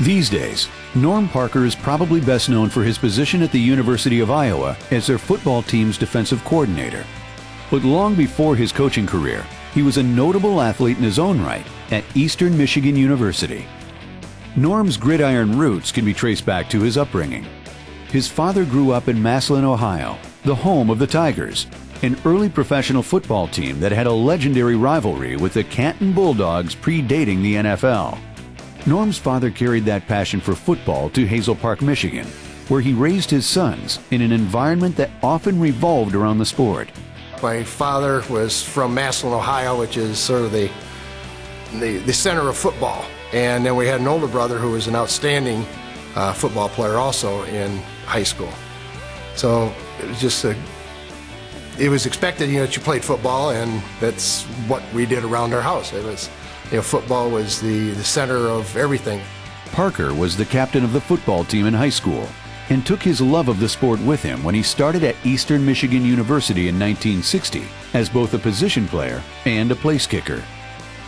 These days, Norm Parker is probably best known for his position at the University of Iowa as their football team's defensive coordinator. But long before his coaching career, he was a notable athlete in his own right at Eastern Michigan University. Norm's gridiron roots can be traced back to his upbringing. His father grew up in Massillon, Ohio, the home of the Tigers, an early professional football team that had a legendary rivalry with the Canton Bulldogs predating the NFL. Norm's father carried that passion for football to Hazel Park, Michigan, where he raised his sons in an environment that often revolved around the sport. My father was from Massillon, Ohio, which is sort of the center of football. And then we had an older brother who was an outstanding football player also in high school. So it was just it was expected, that you played football, and that's what we did around our house. It was, football was the center of everything. Parker was the captain of the football team in high school and took his love of the sport with him when he started at Eastern Michigan University in 1960 as both a position player and a place kicker.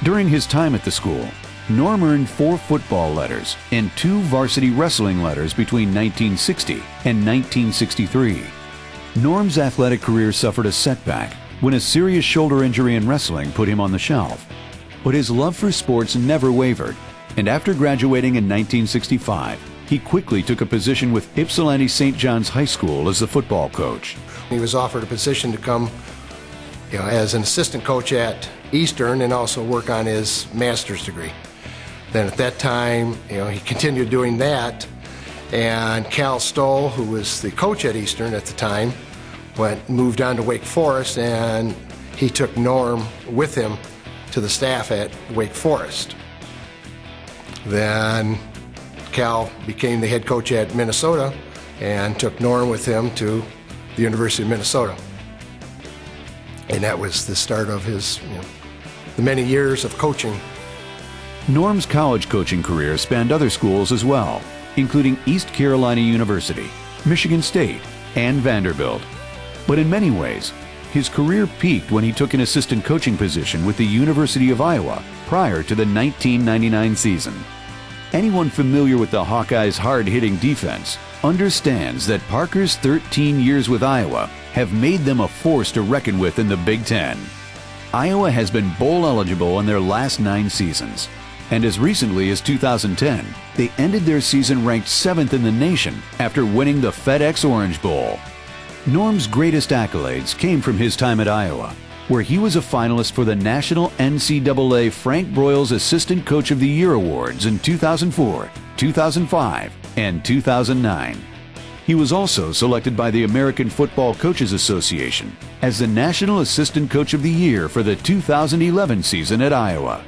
During his time at the school, Norm earned 4 football letters and 2 varsity wrestling letters between 1960 and 1963. Norm's athletic career suffered a setback when a serious shoulder injury in wrestling put him on the shelf. But his love for sports never wavered, and after graduating in 1965, he quickly took a position with Ypsilanti St. John's High School as the football coach. He was offered a position to come as an assistant coach at Eastern and also work on his master's degree. Then at that time, he continued doing that, and Cal Stoll, who was the coach at Eastern at the time, moved on to Wake Forest, and he took Norm with him to the staff at Wake Forest. Then Cal became the head coach at Minnesota and took Norm with him to the University of Minnesota. And that was the start of his, the many years of coaching. Norm's college coaching career spanned other schools as well, including East Carolina University, Michigan State, and Vanderbilt. But in many ways, his career peaked when he took an assistant coaching position with the University of Iowa prior to the 1999 season. Anyone familiar with the Hawkeyes' hard-hitting defense understands that Parker's 13 years with Iowa have made them a force to reckon with in the Big Ten. Iowa has been bowl eligible in their last 9 seasons, and as recently as 2010, they ended their season ranked 7th in the nation after winning the FedEx Orange Bowl. Norm's greatest accolades came from his time at Iowa, where he was a finalist for the National NCAA Frank Broyles Assistant Coach of the Year Awards in 2004, 2005, and 2009. He was also selected by the American Football Coaches Association as the National Assistant Coach of the Year for the 2011 season at Iowa.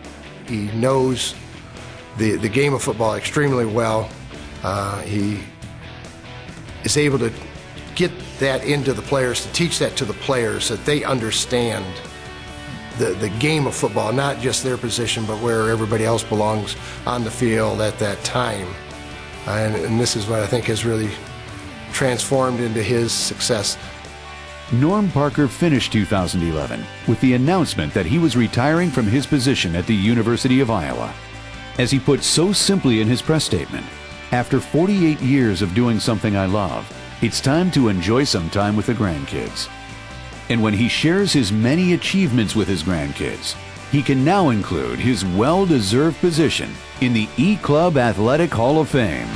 He knows the game of football extremely well. He is able to get that into the players, to teach that to the players, that they understand the game of football, not just their position, but where everybody else belongs on the field at that time. And this is what I think has really transformed into his success. Norm Parker finished 2011 with the announcement that he was retiring from his position at the University of Iowa. As he put so simply in his press statement, "After 48 years of doing something I love, it's time to enjoy some time with the grandkids." And when he shares his many achievements with his grandkids, he can now include his well-deserved position in the E-Club Athletic Hall of Fame.